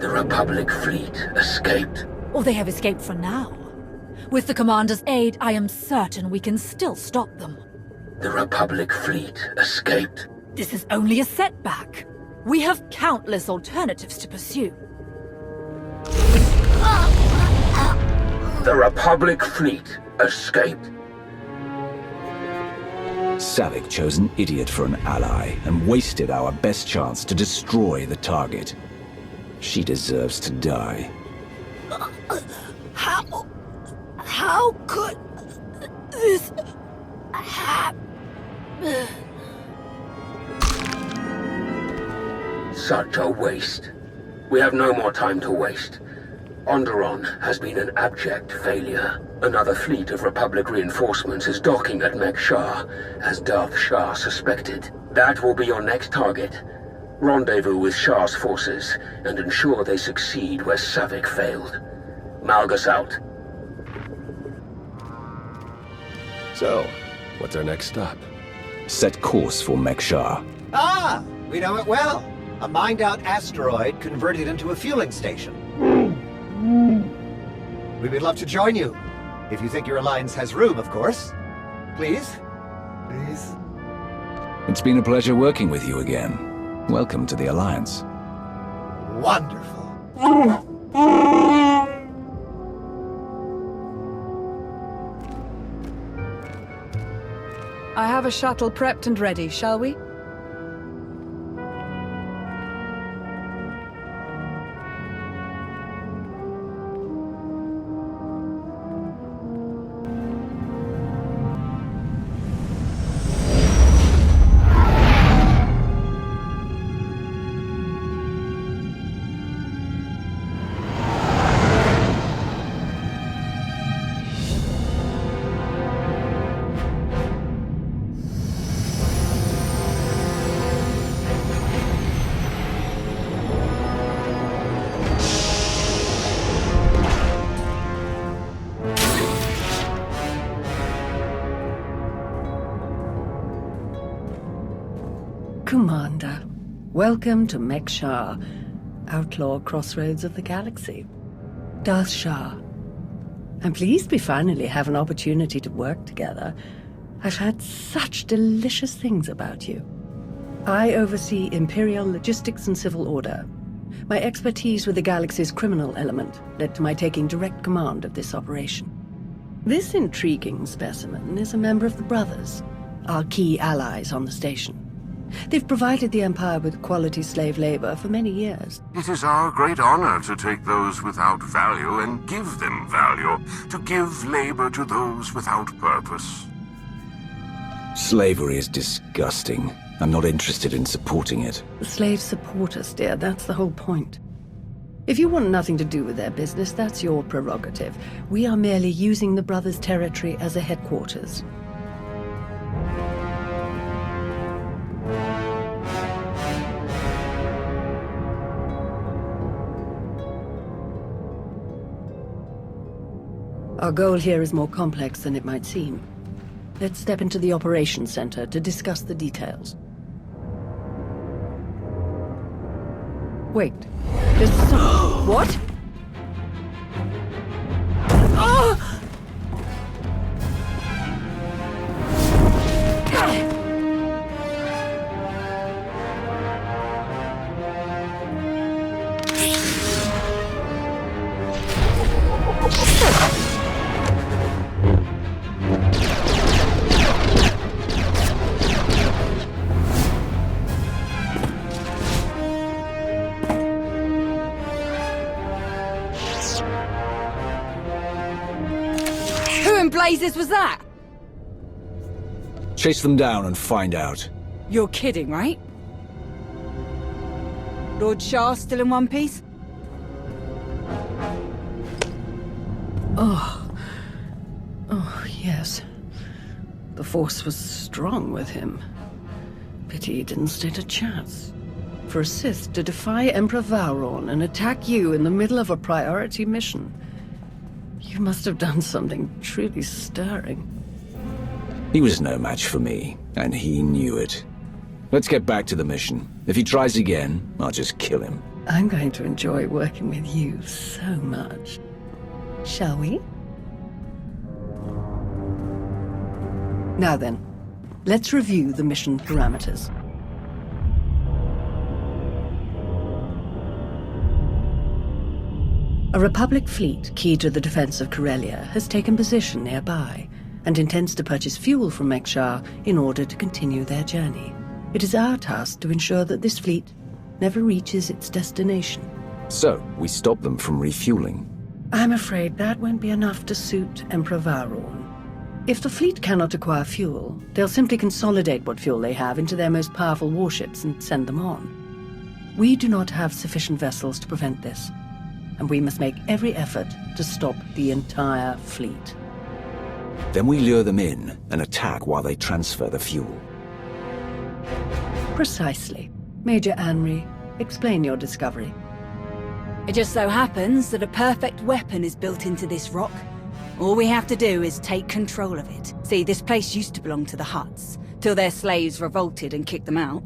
The Republic fleet escaped. Or they have escaped for now. With the Commander's aid, I am certain we can still stop them. The Republic fleet escaped. This is only a setback. We have countless alternatives to pursue. The Republic fleet escaped. Savik chose an idiot for an ally and wasted our best chance to destroy the target. She deserves to die. How could this happen? Such a waste. We have no more time to waste. Onderon has been an abject failure. Another fleet of Republic reinforcements is docking at Mek-Sha, as Darth Shah suspected. That will be your next target. Rendezvous with Shah's forces, and ensure they succeed where Savik failed. Malgus out. So, what's our next stop? Set course for Mek-Sha. Ah, we know it well. A mined-out asteroid converted into a fueling station. We would love to join you. If you think your alliance has room, of course. Please? Please? It's been a pleasure working with you again. Welcome to the Alliance. Wonderful. I have a shuttle prepped and ready, shall we? Commander, welcome to Mek-Sha, outlaw crossroads of the galaxy. Darth Shah. I'm pleased we finally have an opportunity to work together. I've heard such delicious things about you. I oversee Imperial logistics and civil order. My expertise with the galaxy's criminal element led to my taking direct command of this operation. This intriguing specimen is a member of the Brothers, our key allies on the station. They've provided the Empire with quality slave labor for many years. It is our great honor to take those without value and give them value, to give labor to those without purpose. Slavery is disgusting. I'm not interested in supporting it. The slaves support us, dear. That's the whole point. If you want nothing to do with their business, that's your prerogative. We are merely using the Brothers' territory as a headquarters. Our goal here is more complex than it might seem. Let's step into the operations center to discuss the details. Wait, there's some... What? Blazes was that? Chase them down and find out. You're kidding, right? Lord Char still in one piece? Oh, yes. The Force was strong with him. Pity he didn't stand a chance. For a Sith to defy Emperor Vowron and attack you in the middle of a priority mission. You must have done something truly stirring. He was no match for me, and he knew it. Let's get back to the mission. If he tries again, I'll just kill him. I'm going to enjoy working with you so much. Shall we? Now then, let's review the mission parameters. A Republic fleet key to the defense of Corellia has taken position nearby and intends to purchase fuel from Mek-Sha in order to continue their journey. It is our task to ensure that this fleet never reaches its destination. So, we stop them from refueling. I'm afraid that won't be enough to suit Emperor Varorn. If the fleet cannot acquire fuel, they'll simply consolidate what fuel they have into their most powerful warships and send them on. We do not have sufficient vessels to prevent this, and we must make every effort to stop the entire fleet. Then we lure them in and attack while they transfer the fuel. Precisely. Major Anri, explain your discovery. It just so happens that a perfect weapon is built into this rock. All we have to do is take control of it. See, this place used to belong to the Hutts, till their slaves revolted and kicked them out.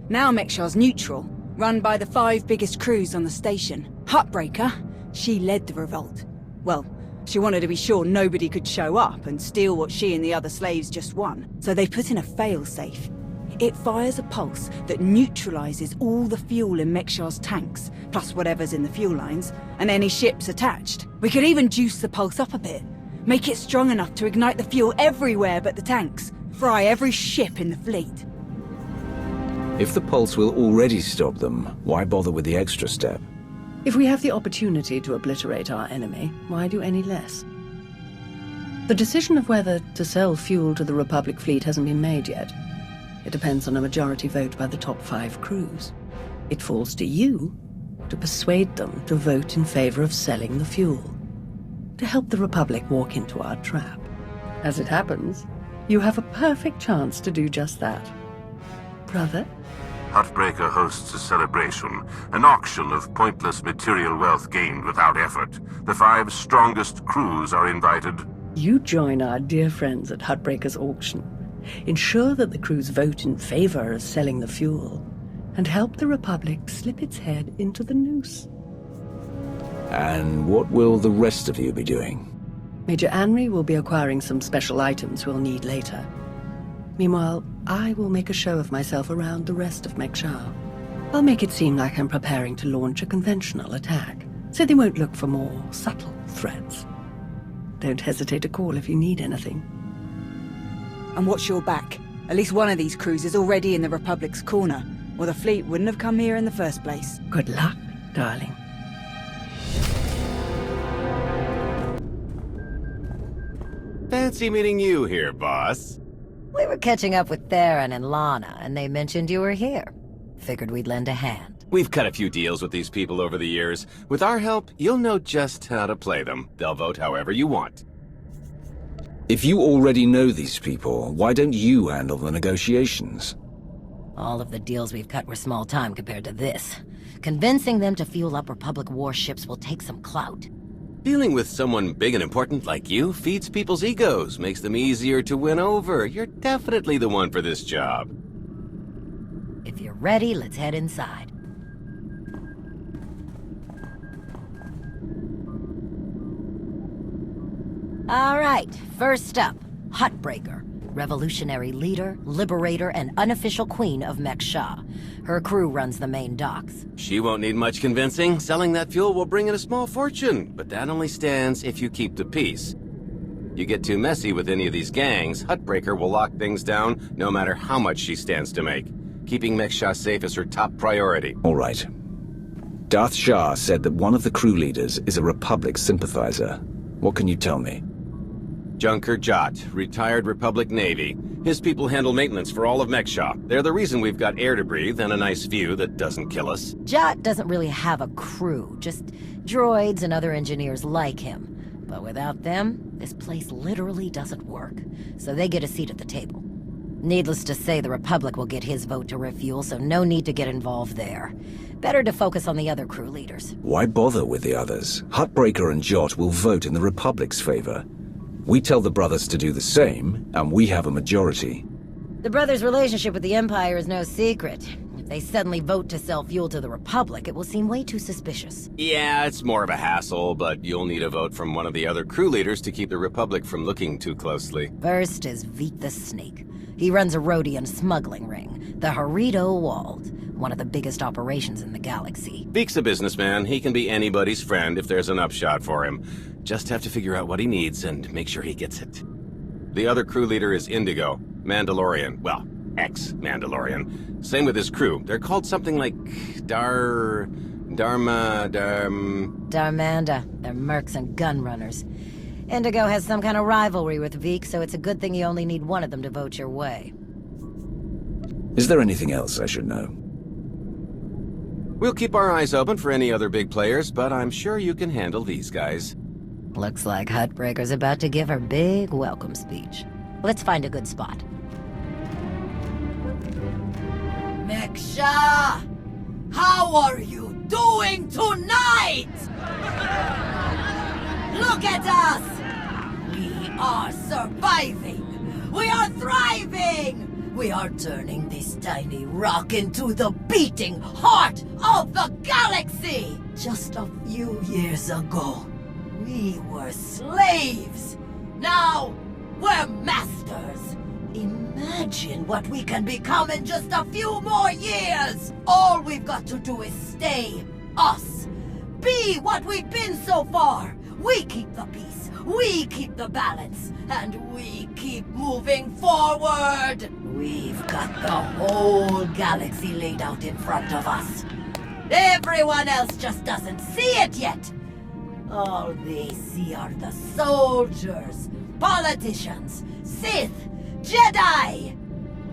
Now Mek-Sha's neutral, run by the 5 biggest crews on the station. Heartbreaker, she led the revolt. Well, she wanted to be sure nobody could show up and steal what she and the other slaves just won. So they put in a failsafe. It fires a pulse that neutralizes all the fuel in Mek-Sha's tanks, plus whatever's in the fuel lines, and any ships attached. We could even juice the pulse up a bit. Make it strong enough to ignite the fuel everywhere but the tanks. Fry every ship in the fleet. If the pulse will already stop them, why bother with the extra step? If we have the opportunity to obliterate our enemy, why do any less? The decision of whether to sell fuel to the Republic fleet hasn't been made yet. It depends on a majority vote by the top 5 crews. It falls to you to persuade them to vote in favor of selling the fuel, to help the Republic walk into our trap. As it happens, you have a perfect chance to do just that. Brother? Heartbreaker hosts a celebration, an auction of pointless material wealth gained without effort. The 5 strongest crews are invited. You join our dear friends at Heartbreaker's auction. Ensure that the crews vote in favor of selling the fuel, and help the Republic slip its head into the noose. And what will the rest of you be doing? Major Anri will be acquiring some special items we'll need later. Meanwhile, I will make a show of myself around the rest of Mek-Sha. I'll make it seem like I'm preparing to launch a conventional attack, so they won't look for more subtle threats. Don't hesitate to call if you need anything. And watch your back. At least one of these crews is already in the Republic's corner, or the fleet wouldn't have come here in the first place. Good luck, darling. Fancy meeting you here, boss. We were catching up with Theron and Lana, and they mentioned you were here. Figured we'd lend a hand. We've cut a few deals with these people over the years. With our help, you'll know just how to play them. They'll vote however you want. If you already know these people, why don't you handle the negotiations? All of the deals we've cut were small time compared to this. Convincing them to fuel up Republic warships will take some clout. Dealing with someone big and important like you feeds people's egos, makes them easier to win over. You're definitely the one for this job. If you're ready, let's head inside. All right, first up, Heartbreaker. Revolutionary leader, liberator, and unofficial queen of Mek-Sha. Her crew runs the main docks. She won't need much convincing. Selling that fuel will bring in a small fortune, but that only stands if you keep the peace. You get too messy with any of these gangs, Heartbreaker will lock things down no matter how much she stands to make. Keeping Mek-Sha safe is her top priority. All right. Darth Shah said that one of the crew leaders is a Republic sympathizer. What can you tell me? Junker Jot, retired Republic Navy. His people handle maintenance for all of Mek-Sha. They're the reason we've got air to breathe and a nice view that doesn't kill us. Jot doesn't really have a crew, just droids and other engineers like him. But without them, this place literally doesn't work. So they get a seat at the table. Needless to say, the Republic will get his vote to refuel, so no need to get involved there. Better to focus on the other crew leaders. Why bother with the others? Heartbreaker and Jot will vote in the Republic's favor. We tell the brothers to do the same, and we have a majority. The brothers' relationship with the Empire is no secret. If If they suddenly vote to sell fuel to the Republic, it will seem way too suspicious. Yeah, it's more of a hassle, but you'll need a vote from one of the other crew leaders to keep the Republic from looking too closely. First is Vik the Snake. He runs a Rhodian smuggling ring, the Harito Walled, one of the biggest operations in the galaxy. Vik's a businessman. He can be anybody's friend if there's an upshot for him. Just have to figure out what he needs and make sure he gets it. The other crew leader is Indigo, Mandalorian. Well, ex-Mandalorian. Same with his crew. They're called something like Darmanda. They're mercs and gun runners. Indigo has some kind of rivalry with Vik, so it's a good thing you only need one of them to vote your way. Is there anything else I should know? We'll keep our eyes open for any other big players, but I'm sure you can handle these guys. Looks like Heartbreaker's about to give her big welcome speech. Let's find a good spot. Mek-Sha! How are you doing tonight? Look at us! We are surviving! We are thriving! We are turning this tiny rock into the beating heart of the galaxy! Just a few years ago, we were slaves. Now, we're masters. Imagine what we can become in just a few more years. All we've got to do is stay us. Be what we've been so far. We keep the peace. We keep the balance. And we keep moving forward. We've got the whole galaxy laid out in front of us. Everyone else just doesn't see it yet. All they see are the soldiers, politicians, Sith, Jedi.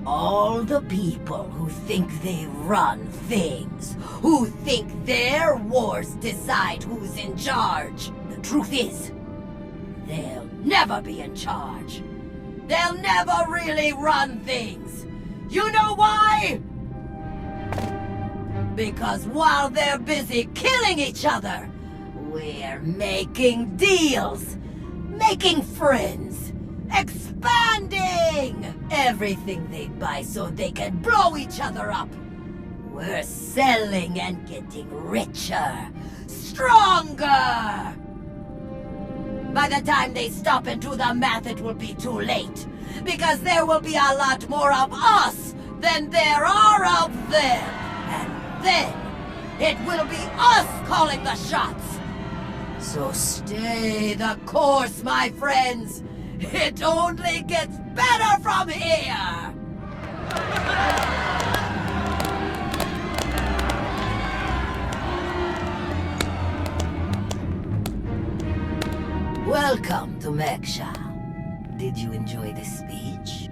All the people who think they run things, who think their wars decide who's in charge. The truth is, they'll never be in charge. They'll never really run things. You know why? Because while they're busy killing each other, we're making deals, making friends, expanding everything they buy so they can blow each other up. We're selling and getting richer, stronger. By the time they stop and do the math, it will be too late. Because there will be a lot more of us than there are of them. And then, it will be us calling the shots. So stay the course, my friends. It only gets better from here. Welcome to Mek-Sha. Did you enjoy this speech?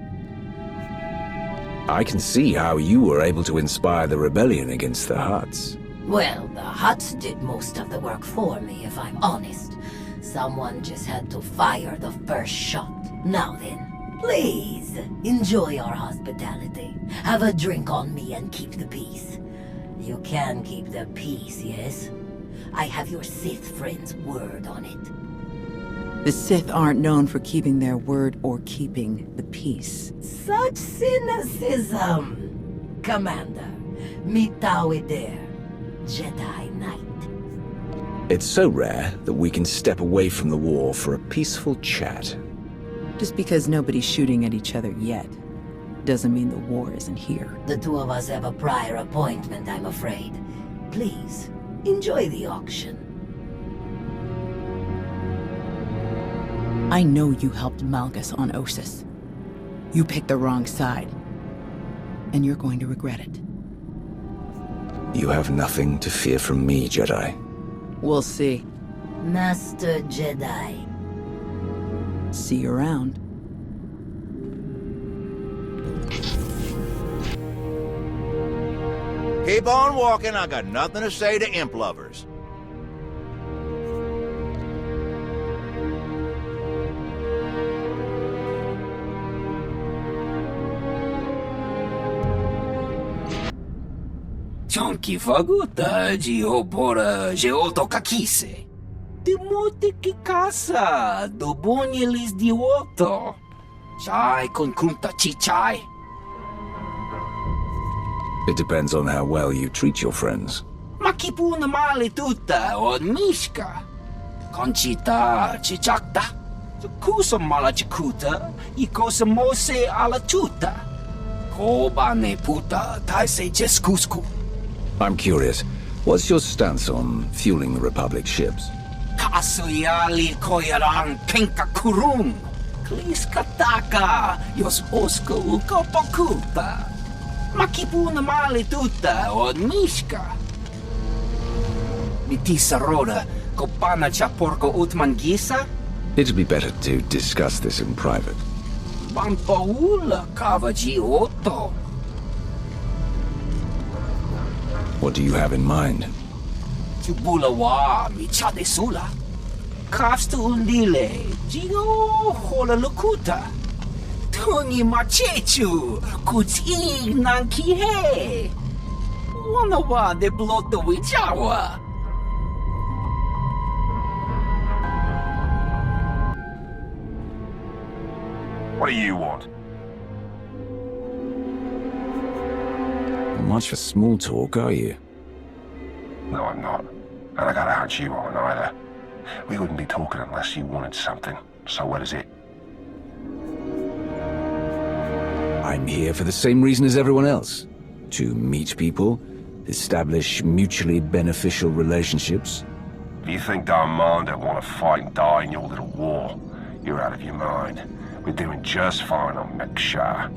I can see how you were able to inspire the rebellion against the Hutts. Well, the Hutts did most of the work for me, if I'm honest. Someone just had to fire the first shot. Now then, please, enjoy our hospitality. Have a drink on me and keep the peace. You can keep the peace, yes? I have your Sith friend's word on it. The Sith aren't known for keeping their word or keeping the peace. Such cynicism! Commander, mitawi there. Jedi Knight. It's so rare that we can step away from the war for a peaceful chat. Just because nobody's shooting at each other yet, doesn't mean the war isn't here. The two of us have a prior appointment, I'm afraid. Please, enjoy the auction. I know you helped Malgus on Ossus. You picked the wrong side. And you're going to regret it. You have nothing to fear from me, Jedi. We'll see. Master Jedi. See you around. Keep on walking, I got nothing to say to imp lovers. Chonki faguta geopora geotokakise. Demote que caça, do bonyelis de otto. Chai con kunta chichai. It depends on how well you treat your friends. Ma chi puna male tutta od Mishka. Conchita chichakta. Kusa mala chikuta. I cosa mose alla tuta. Koba ne puta taise jeskusku. I'm curious, what's your stance on fueling the Republic ships? Kasuyali koyaran kenka kurum. Kliskataka yos osko uko pokuta. Makipuna male tuta od Mishka. Mitisa roda kopana chaporko utmangisa? It'd be better to discuss this in private. Bampaula kavaji otto. What do you have in mind? Chubula wa michade sula. Kafstu undile, jigo hola lukuta. Tungi machechu, kuti nanki he. Wana wa de bloto wijawa. What do you want? Not much for small talk, are you? No, I'm not. And I gotta hunch you aren't either. We wouldn't be talking unless you wanted something. So what is it? I'm here for the same reason as everyone else. To meet people, establish mutually beneficial relationships. If you think Darmanda want to fight and die in your little war, you're out of your mind. We're doing just fine on Mek-Sha.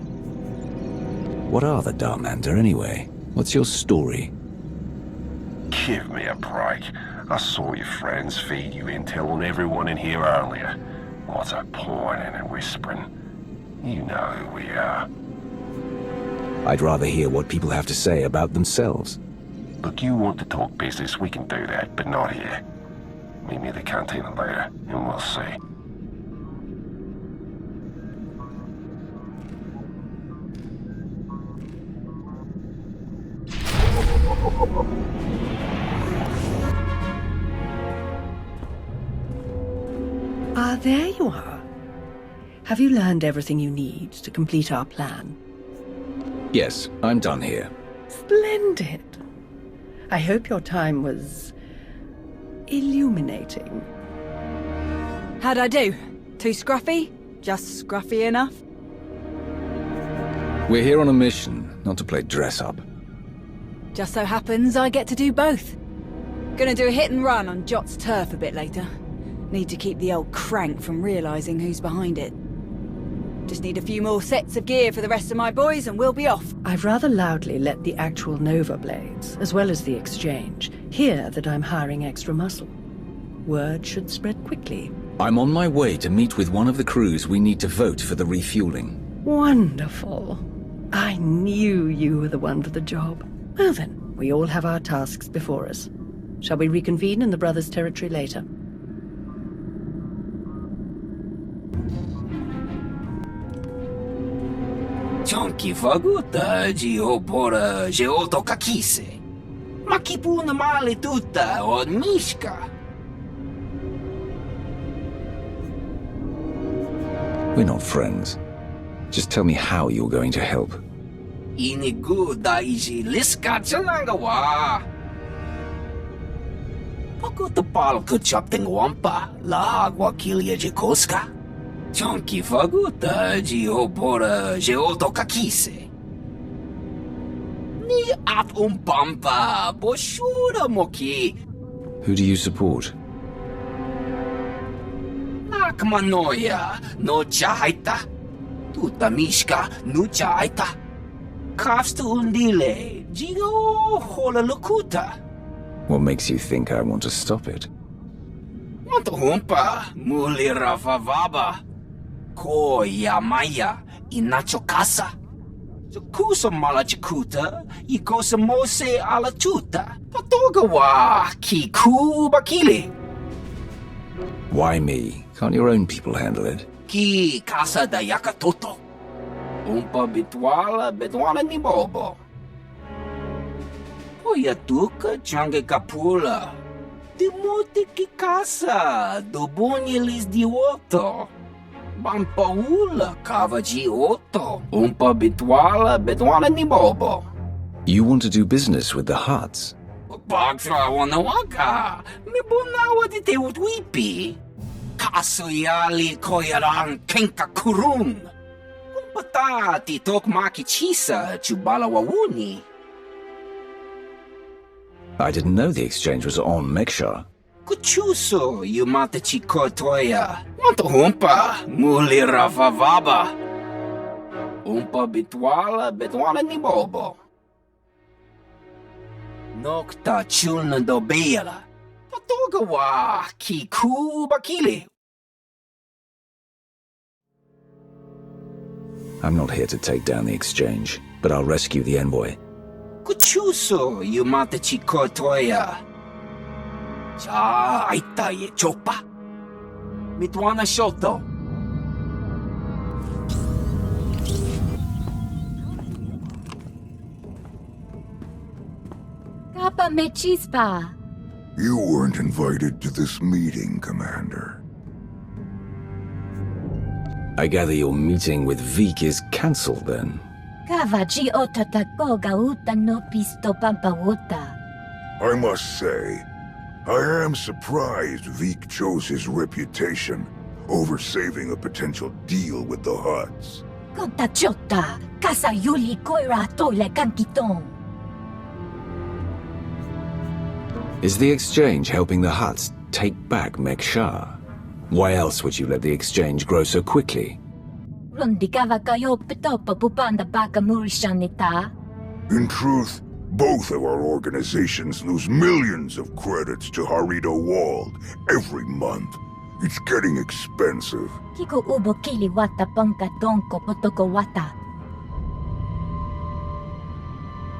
What are the Darmanda anyway? What's your story? Give me a break. I saw your friends feed you intel on everyone in here earlier. What's a pointing and whispering? You know who we are. I'd rather hear what people have to say about themselves. Look, you want to talk business, we can do that, but not here. Meet me at the cantina later, and we'll see. Ah, there you are. Have you learned everything you need to complete our plan? Yes, I'm done here. Splendid. I hope your time was illuminating. How'd I do? Too scruffy? Just scruffy enough? We're here on a mission, not to play dress-up. Just so happens I get to do both. Gonna do a hit and run on Jot's turf a bit later. Need to keep the old crank from realizing who's behind it. Just need a few more sets of gear for the rest of my boys and we'll be off. I've rather loudly let the actual Nova Blades, as well as the exchange, hear that I'm hiring extra muscle. Word should spread quickly. I'm on my way to meet with one of the crews we need to vote for the refueling. Wonderful. I knew you were the one for the job. Well then, we all have our tasks before us. Shall we reconvene in the Brothers' territory later? Chonki faguta geopora geotokakise. Makipuna male tuta od Mishka. We're not friends. Just tell me how you're going to help. Inigu daiji liska chalanga. Pagutapal kuchapting wampa la aguakilia jekoska. Chonki faguta geopora geotokakise. Ni at umpampa boshura moki. Who do you support? Nakmanoya no chaita. Tuta Mishka no chaita. Kafstu undile jigo hola lukuta. What makes you think I want to stop it? Want humpa muli rafavaba. Ko yamaya inacho casa. Kusa malachikuta, ikosa mose ala tuta. Patogawa kiku bakili. Why me? Can't your own people handle it? Ki casa da yakatoto. Umpa bitwala ni bobo. Oya tuka change kapula. Timote ki casa do bonyelis di otto. Bampaula cavaji otto. Umpa bitwala ni bobo. You want to do business with the Hutts? Bagra wanawaka. Mibunawa di te utwipi. Kasoyali koyarang kenka kurung. Kumpata ti tok maki chisa chubala wawuni. I didn't know the exchange was on Mek-Sha. Kuchuso yumata chikotoya. Wanto humpa muli ravavaba. Umpa bitwala ni bobo. Nokta chulna dobela. Patogawa kiku bakili. I'm not here to take down the exchange, but I'll rescue the envoy. Kuchuso yumata chikotoya. Cha aitaye chopa. Mitwana shoto. Papa Mechispa. You weren't invited to this meeting, Commander. I gather your meeting with Vik is cancelled then? Kavaji otatakoga uta no pisto pampawota. I must say, I am surprised Vik chose his reputation over saving a potential deal with the Hutts. Kota chota, kasa yuli koira toile kankitong. Is the exchange helping the Hutts take back Mek-Sha? Why else would you let the exchange grow so quickly? Rundikava kayo pitopa pupanda baka murishanita. In truth, both of our organizations lose millions of credits to Harrido Wald every month. It's getting expensive. Kiko ubo kili wata pongka donko potoko wata.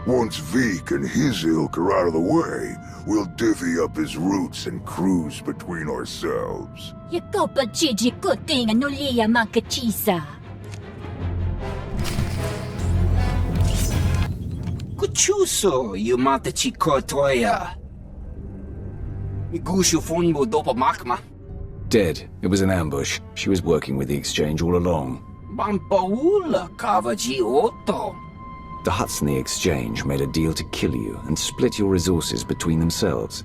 Once Vik and his ilk are out of the way, we'll divvy up his routes and cruise between ourselves. Yakopa Gigi kuting anulia makachisa. Kuchuso yumata chikotoya. Migushu funbo dopa makma. Dead. It was an ambush. She was working with the exchange all along. Bampaula kavaji oto. The Hutts in the exchange made a deal to kill you and split your resources between themselves.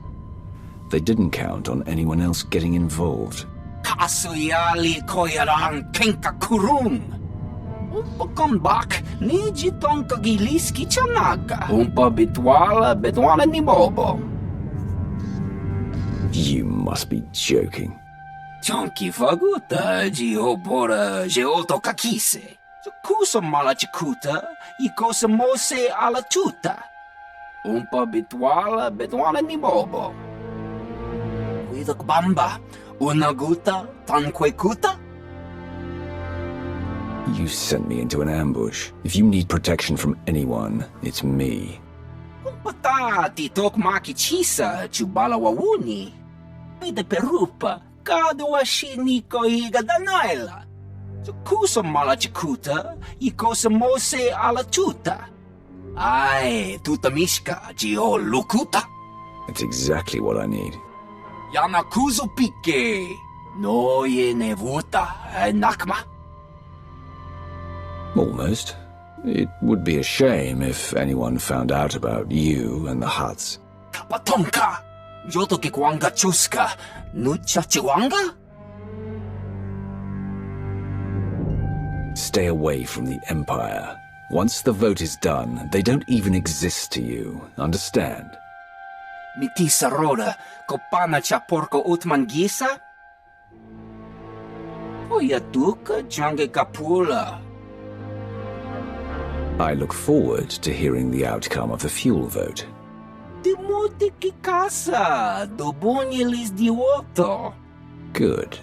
They didn't count on anyone else getting involved. Kasoyali koyarang kenka kurung. Umpa kombak ni jitong kagiliski chanaga. Umpa bitwala ni bobo. You must be joking. Chonki faguta jiopora jeoto kakise. Kusa malachikuta, ikosa mose ala tuta. Umpa bitwala ni bobo. Widok bamba, unaguta, tanquekuta. You sent me into an ambush. If you need protection from anyone, it's me. Umpata titok maki chisa chubala wawuni. Pide perupa, kadwa shiniko iga danaila. Kusa malachikuta, ikosa mose ala tuta. Ay, tuta mishka, jio lukuta. That's exactly what I need. Yana kuzu pike. No ye nevuta, nakma. Almost. It would be a shame if anyone found out about you and the Hutts. Tapatonka, joto ke kwanga chuska, nucha chiwanga? Stay away from the Empire. Once the vote is done, they don't even exist to you. Understand? Mitisa roda, kopana cha porco utman gisa? Oyatuka jange kapula. I look forward to hearing the outcome of the fuel vote. Demote ki casa, dobonyelis diwoto. Good.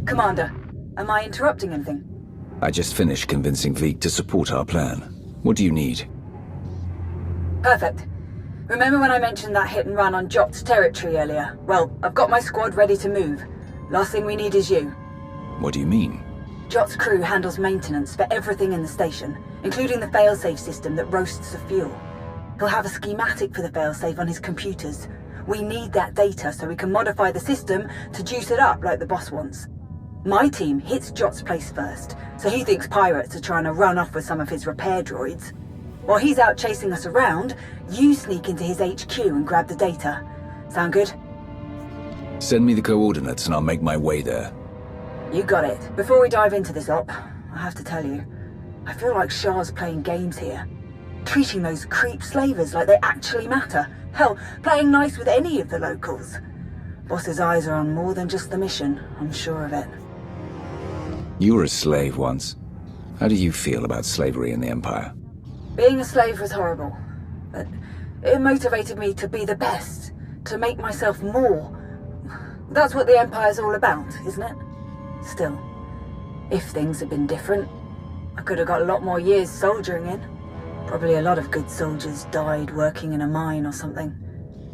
Commander, am I interrupting anything? I just finished convincing Vik to support our plan. What do you need? Perfect. Remember when I mentioned that hit and run on Jot's territory earlier? Well, I've got my squad ready to move. Last thing we need is you. What do you mean? Jot's crew handles maintenance for everything in the station, including the failsafe system that roasts the fuel. He'll have a schematic for the failsafe on his computers. We need that data so we can modify the system to juice it up like the boss wants. My team hits Jot's place first, so he thinks pirates are trying to run off with some of his repair droids. While he's out chasing us around, you sneak into his HQ and grab the data. Sound good? Send me the coordinates and I'll make my way there. You got it. Before we dive into this op, I have to tell you, I feel like Char's playing games here. Treating those creep slavers like they actually matter. Hell, playing nice with any of the locals. Boss's eyes are on more than just the mission, I'm sure of it. You were a slave once. How do you feel about slavery in the Empire? Being a slave was horrible, but it motivated me to be the best, to make myself more. That's what the Empire's all about, isn't it? Still, if things had been different, I could have got a lot more years soldiering in. Probably a lot of good soldiers died working in a mine or something,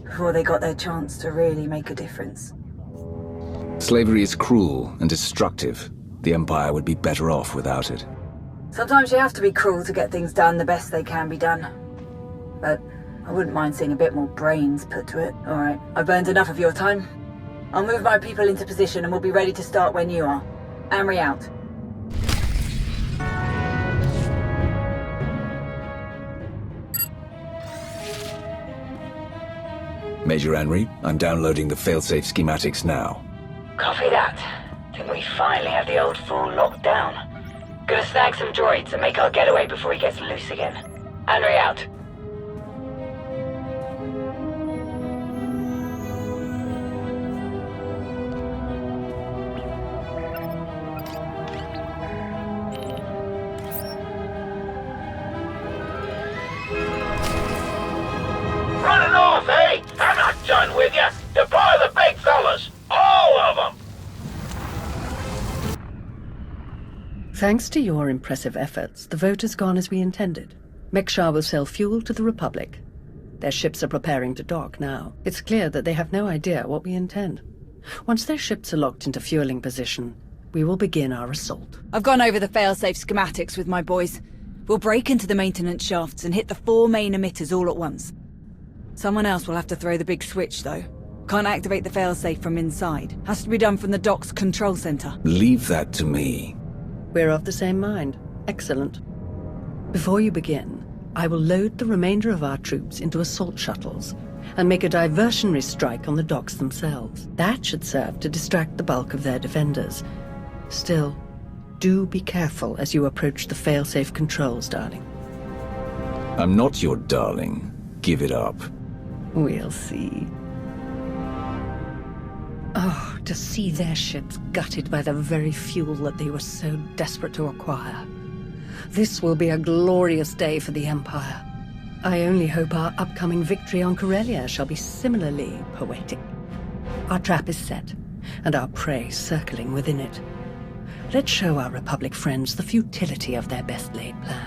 before they got their chance to really make a difference. Slavery is cruel and destructive. The Empire would be better off without it. Sometimes you have to be cruel to get things done the best they can be done. But I wouldn't mind seeing a bit more brains put to it. Alright, I've burned enough of your time. I'll move my people into position and we'll be ready to start when you are. Amory out. Major Henry, I'm downloading the failsafe schematics now. Copy that. Think we finally have the old fool locked down. Gonna snag some droids and make our getaway before he gets loose again. Henry out. Running off, eh? I'm not done with you. Deploy the big fellas. All of them. Thanks to your impressive efforts, the vote has gone as we intended. Mek-Sha will sell fuel to the Republic. Their ships are preparing to dock now. It's clear that they have no idea what we intend. Once their ships are locked into fueling position, we will begin our assault. I've gone over the failsafe schematics with my boys. We'll break into the maintenance shafts and hit the 4 main emitters all at once. Someone else will have to throw the big switch, though. Can't activate the failsafe from inside. Has to be done from the dock's control center. Leave that to me. We're of the same mind. Excellent. Before you begin, I will load the remainder of our troops into assault shuttles and make a diversionary strike on the docks themselves. That should serve to distract the bulk of their defenders. Still, do be careful as you approach the failsafe controls, darling. I'm not your darling. Give it up. We'll see. Oh, to see their ships gutted by the very fuel that they were so desperate to acquire. This will be a glorious day for the Empire. I only hope our upcoming victory on Corellia shall be similarly poetic. Our trap is set, and our prey circling within it. Let's show our Republic friends the futility of their best-laid plans.